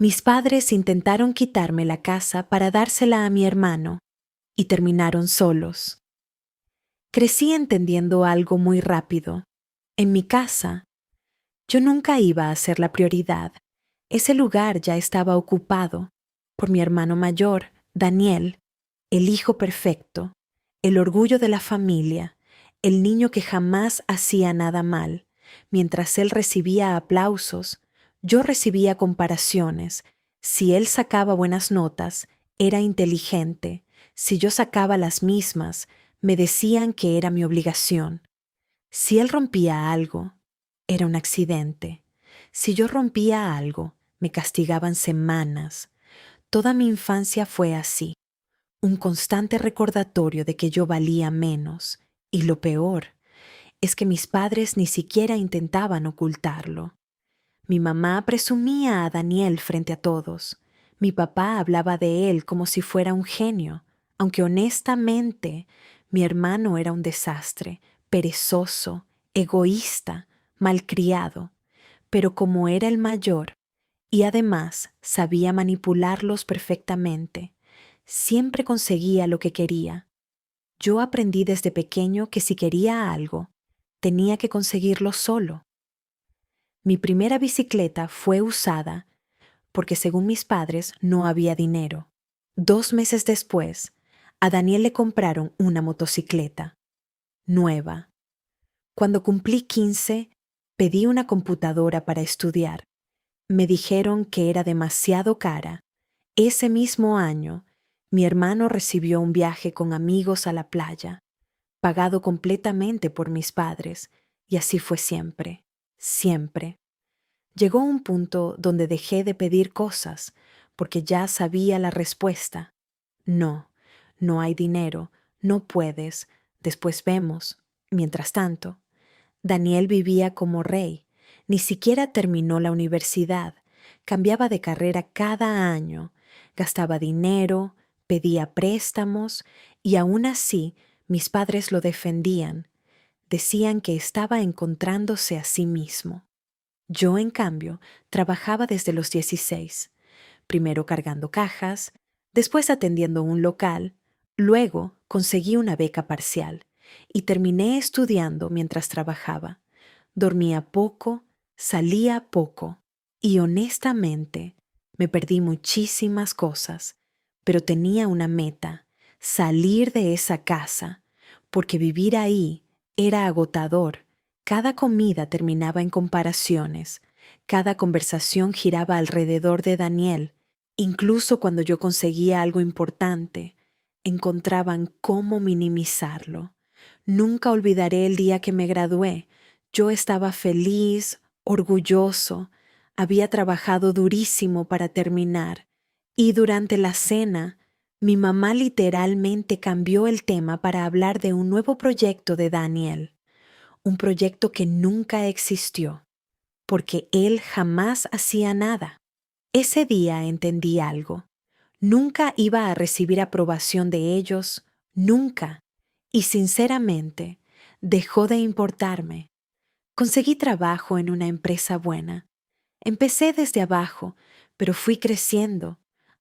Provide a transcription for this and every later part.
Mis padres intentaron quitarme la casa para dársela a mi hermano y terminaron solos. Crecí entendiendo algo muy rápido. En mi casa, yo nunca iba a ser la prioridad. Ese lugar ya estaba ocupado por mi hermano mayor, Daniel, el hijo perfecto, el orgullo de la familia, el niño que jamás hacía nada mal. Mientras él recibía aplausos, yo recibía comparaciones. Si él sacaba buenas notas, era inteligente. Si yo sacaba las mismas, me decían que era mi obligación. Si él rompía algo, era un accidente. Si yo rompía algo, me castigaban semanas. Toda mi infancia fue así, un constante recordatorio de que yo valía menos. Y lo peor es que mis padres ni siquiera intentaban ocultarlo. Mi mamá presumía a Daniel frente a todos. Mi papá hablaba de él como si fuera un genio, aunque honestamente mi hermano era un desastre, perezoso, egoísta, malcriado. Pero como era el mayor y además sabía manipularlos perfectamente, siempre conseguía lo que quería. Yo aprendí desde pequeño que si quería algo, tenía que conseguirlo solo. Mi primera bicicleta fue usada porque según mis padres no había dinero. 2 meses después, a Daniel le compraron una motocicleta nueva. Cuando cumplí 15, pedí una computadora para estudiar. Me dijeron que era demasiado cara. Ese mismo año, mi hermano recibió un viaje con amigos a la playa, pagado completamente por mis padres, y así fue siempre, siempre. Llegó un punto donde dejé de pedir cosas porque ya sabía la respuesta. No, no hay dinero, no puedes, después vemos. Mientras tanto, Daniel vivía como rey, ni siquiera terminó la universidad, cambiaba de carrera cada año, gastaba dinero, pedía préstamos y aún así mis padres lo defendían. Decían que estaba encontrándose a sí mismo. Yo, en cambio, trabajaba desde los 16, primero cargando cajas, después atendiendo un local, luego conseguí una beca parcial y terminé estudiando mientras trabajaba. Dormía poco, salía poco y honestamente me perdí muchísimas cosas, pero tenía una meta: salir de esa casa, porque vivir ahí era agotador. Cada comida terminaba en comparaciones, cada conversación giraba alrededor de Daniel. Incluso cuando yo conseguía algo importante, encontraban cómo minimizarlo. Nunca olvidaré el día que me gradué. Yo estaba feliz, orgulloso, había trabajado durísimo para terminar. Y durante la cena, mi mamá literalmente cambió el tema para hablar de un nuevo proyecto de Daniel, un proyecto que nunca existió, porque él jamás hacía nada. Ese día entendí algo. Nunca iba a recibir aprobación de ellos, nunca. Y sinceramente, dejó de importarme. Conseguí trabajo en una empresa buena. Empecé desde abajo, pero fui creciendo.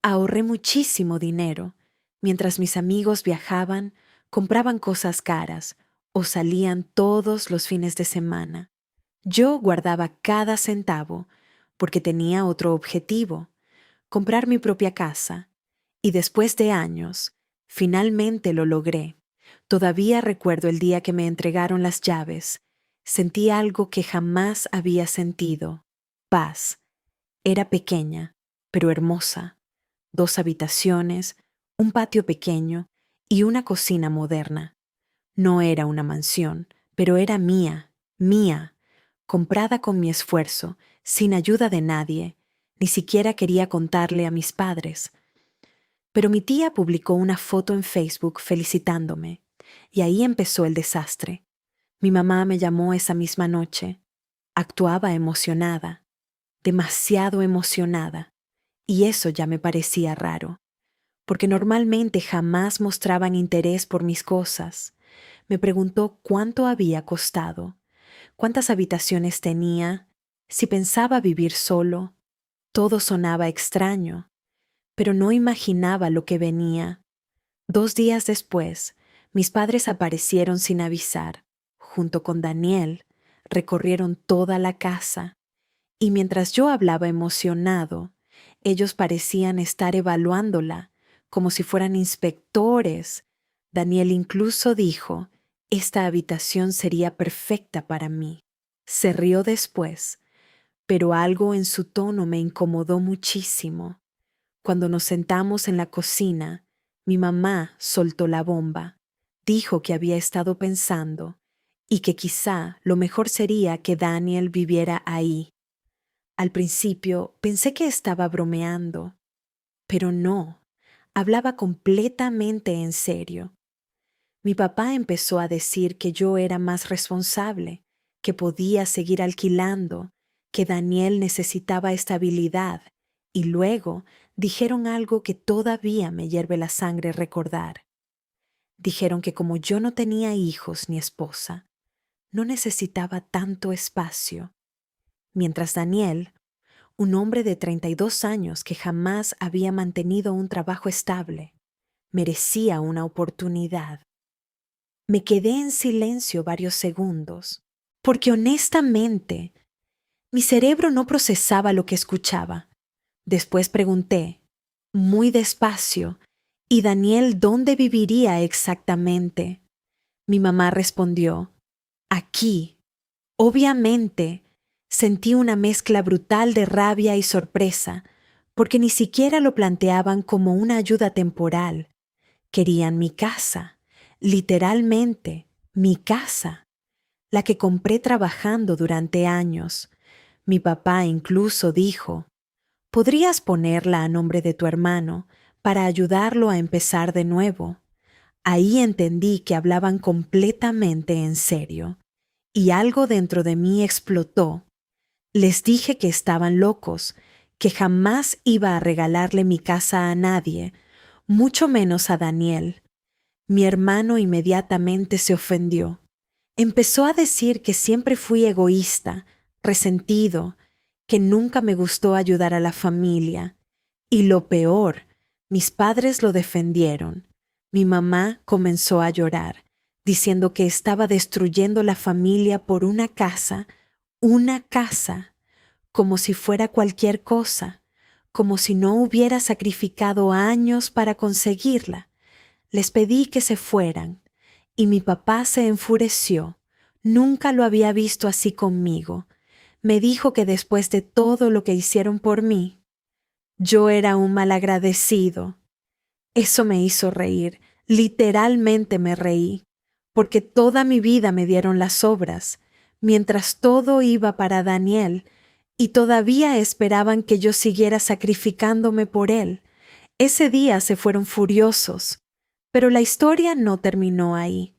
Ahorré muchísimo dinero. Mientras mis amigos viajaban, compraban cosas caras o salían todos los fines de semana. Yo guardaba cada centavo porque tenía otro objetivo: comprar mi propia casa. Y después de años, finalmente lo logré. Todavía recuerdo el día que me entregaron las llaves. Sentí algo que jamás había sentido: paz. Era pequeña, pero hermosa. 2 habitaciones, un patio pequeño y una cocina moderna. No era una mansión, pero era mía, mía, comprada con mi esfuerzo, sin ayuda de nadie. Ni siquiera quería contarle a mis padres. Pero mi tía publicó una foto en Facebook felicitándome, y ahí empezó el desastre. Mi mamá me llamó esa misma noche. Actuaba emocionada, demasiado emocionada, y eso ya me parecía raro, porque normalmente jamás mostraban interés por mis cosas. Me preguntó cuánto había costado, cuántas habitaciones tenía, si pensaba vivir solo. Todo sonaba extraño, pero no imaginaba lo que venía. 2 días después, mis padres aparecieron sin avisar. Junto con Daniel, recorrieron toda la casa, y mientras yo hablaba emocionado, ellos parecían estar evaluándola, como si fueran inspectores. Daniel incluso dijo, esta habitación sería perfecta para mí. Se rió después, pero algo en su tono me incomodó muchísimo. Cuando nos sentamos en la cocina, mi mamá soltó la bomba. Dijo que había estado pensando y que quizá lo mejor sería que Daniel viviera ahí. Al principio pensé que estaba bromeando, pero no, hablaba completamente en serio. Mi papá empezó a decir que yo era más responsable, que podía seguir alquilando, que Daniel necesitaba estabilidad, y luego dijeron algo que todavía me hierve la sangre recordar. Dijeron que como yo no tenía hijos ni esposa, no necesitaba tanto espacio, mientras Daniel, un hombre de 32 años que jamás había mantenido un trabajo estable, merecía una oportunidad. Me quedé en silencio varios segundos, porque honestamente mi cerebro no procesaba lo que escuchaba. Después pregunté, muy despacio, ¿y Daniel dónde viviría exactamente? Mi mamá respondió, aquí. Obviamente, sentí una mezcla brutal de rabia y sorpresa, porque ni siquiera lo planteaban como una ayuda temporal. Querían mi casa, literalmente mi casa, la que compré trabajando durante años. Mi papá incluso dijo, ¿podrías ponerla a nombre de tu hermano para ayudarlo a empezar de nuevo? Ahí entendí que hablaban completamente en serio, y algo dentro de mí explotó. Les dije que estaban locos, que jamás iba a regalarle mi casa a nadie, mucho menos a Daniel. Mi hermano inmediatamente se ofendió. Empezó a decir que siempre fui egoísta, resentido, que nunca me gustó ayudar a la familia. Y lo peor, mis padres lo defendieron. Mi mamá comenzó a llorar, diciendo que estaba destruyendo la familia por una casa, como si fuera cualquier cosa, como si no hubiera sacrificado años para conseguirla. Les pedí que se fueran, y mi papá se enfureció. Nunca lo había visto así conmigo. Me dijo que después de todo lo que hicieron por mí, yo era un malagradecido. Eso me hizo reír, literalmente me reí, porque toda mi vida me dieron las obras, mientras todo iba para Daniel, y todavía esperaban que yo siguiera sacrificándome por él. Ese día se fueron furiosos. Pero la historia no terminó ahí,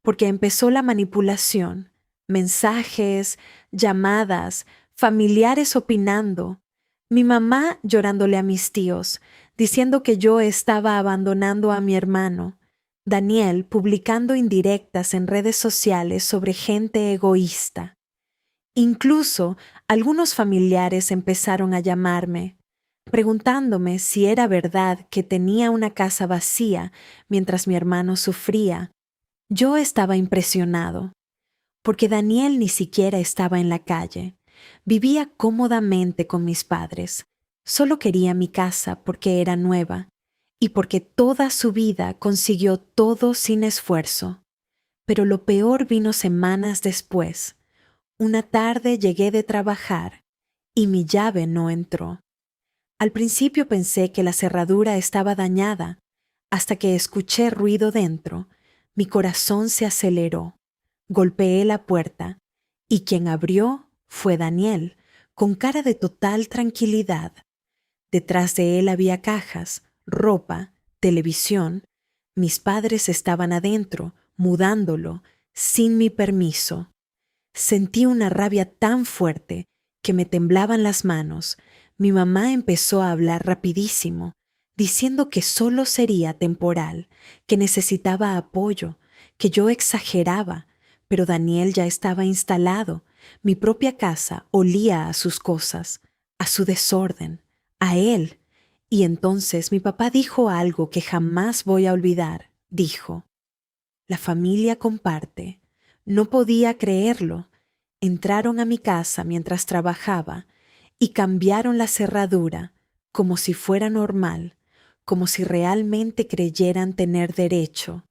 porque empezó la manipulación, mensajes, llamadas, familiares opinando, mi mamá llorándole a mis tíos, diciendo que yo estaba abandonando a mi hermano, Daniel publicando indirectas en redes sociales sobre gente egoísta. Incluso algunos familiares empezaron a llamarme, preguntándome si era verdad que tenía una casa vacía mientras mi hermano sufría. Yo estaba impresionado, porque Daniel ni siquiera estaba en la calle. Vivía cómodamente con mis padres. Solo quería mi casa porque era nueva y porque toda su vida consiguió todo sin esfuerzo. Pero lo peor vino semanas después. Una tarde llegué de trabajar y mi llave no entró. Al principio pensé que la cerradura estaba dañada, hasta que escuché ruido dentro. Mi corazón se aceleró. Golpeé la puerta, y quien abrió fue Daniel, con cara de total tranquilidad. Detrás de él había cajas, ropa, televisión. Mis padres estaban adentro, mudándolo, sin mi permiso. Sentí una rabia tan fuerte que me temblaban las manos. Mi mamá empezó a hablar rapidísimo, diciendo que solo sería temporal, que necesitaba apoyo, que yo exageraba, pero Daniel ya estaba instalado. Mi propia casa olía a sus cosas. a su desorden, a él. Y entonces mi papá dijo algo que jamás voy a olvidar. Dijo: la familia comparte. No podía creerlo. Entraron a mi casa mientras trabajaba y cambiaron la cerradura como si fuera normal, como si realmente creyeran tener derecho.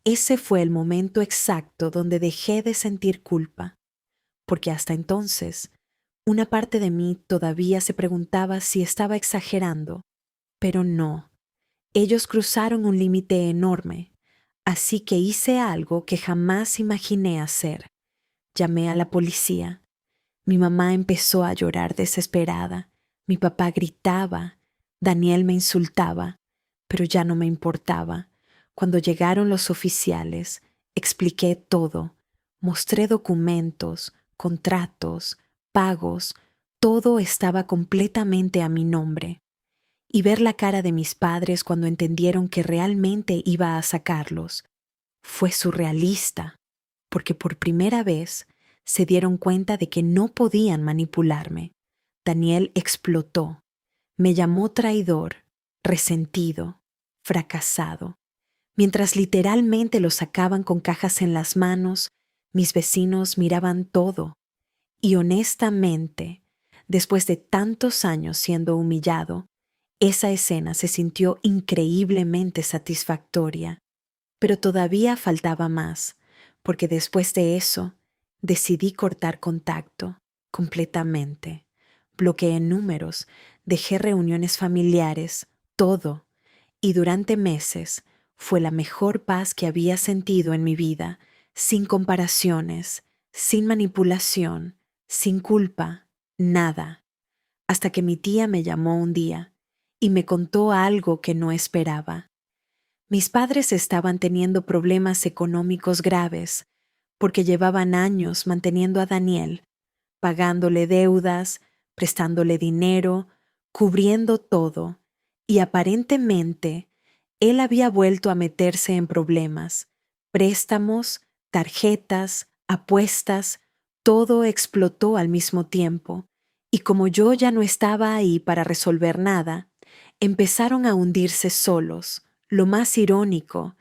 Ese fue el momento exacto donde dejé de sentir culpa, porque hasta entonces una parte de mí todavía se preguntaba si estaba exagerando, pero no. Ellos cruzaron un límite enorme, así que hice algo que jamás imaginé hacer. Llamé a la policía. Mi mamá empezó a llorar desesperada. Mi papá gritaba. Daniel me insultaba, pero ya no me importaba. Cuando llegaron los oficiales, expliqué todo. Mostré documentos, contratos, pagos. Todo estaba completamente a mi nombre. Y ver la cara de mis padres cuando entendieron que realmente iba a sacarlos fue surrealista, porque por primera vez se dieron cuenta de que no podían manipularme. Daniel explotó. Me llamó traidor, resentido, fracasado. Mientras literalmente lo sacaban con cajas en las manos, mis vecinos miraban todo. Y honestamente, después de tantos años siendo humillado, esa escena se sintió increíblemente satisfactoria. Pero todavía faltaba más, porque después de eso decidí cortar contacto completamente. Bloqueé números, dejé reuniones familiares, todo. Y durante meses fue la mejor paz que había sentido en mi vida, sin comparaciones, sin manipulación, sin culpa, nada. Hasta que mi tía me llamó un día y me contó algo que no esperaba. Mis padres estaban teniendo problemas económicos graves porque llevaban años manteniendo a Daniel, pagándole deudas, prestándole dinero, cubriendo todo, y aparentemente él había vuelto a meterse en problemas, préstamos, tarjetas, apuestas, todo explotó al mismo tiempo, y como yo ya no estaba ahí para resolver nada, empezaron a hundirse solos. Lo más irónico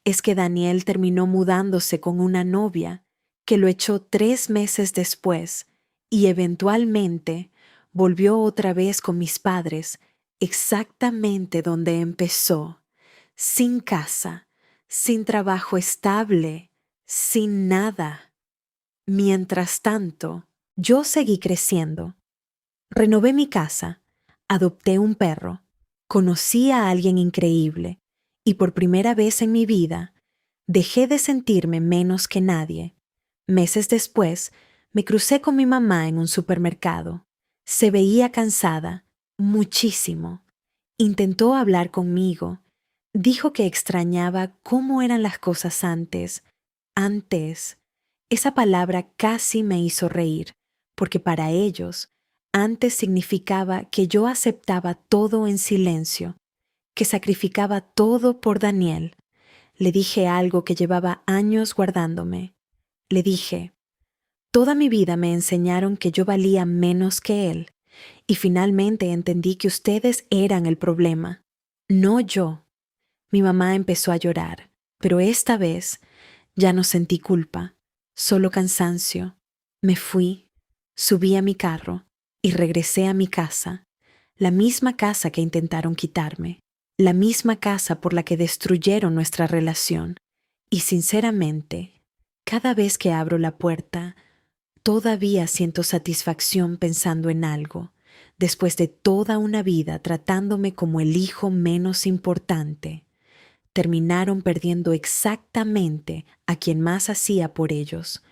es que Daniel terminó mudándose con una novia que lo echó 3 meses después y eventualmente volvió otra vez con mis padres exactamente donde empezó, sin casa, sin trabajo estable, sin nada. Mientras tanto, yo seguí creciendo. Renové mi casa, adopté un perro, conocí a alguien increíble y por primera vez en mi vida dejé de sentirme menos que nadie. Meses después, me crucé con mi mamá en un supermercado. Se veía cansada, muchísimo. Intentó hablar conmigo. Dijo que extrañaba cómo eran las cosas antes. Antes. Esa palabra casi me hizo reír, porque para ellos, antes significaba que yo aceptaba todo en silencio, que sacrificaba todo por Daniel. Le dije algo que llevaba años guardándome. Le dije: toda mi vida me enseñaron que yo valía menos que él, y finalmente entendí que ustedes eran el problema, no yo. Mi mamá empezó a llorar, pero esta vez ya no sentí culpa, solo cansancio. Me fui, subí a mi carro y regresé a mi casa, la misma casa que intentaron quitarme, la misma casa por la que destruyeron nuestra relación. Y sinceramente, cada vez que abro la puerta, todavía siento satisfacción pensando en algo, después de toda una vida tratándome como el hijo menos importante. Terminaron perdiendo exactamente a quien más hacía por ellos,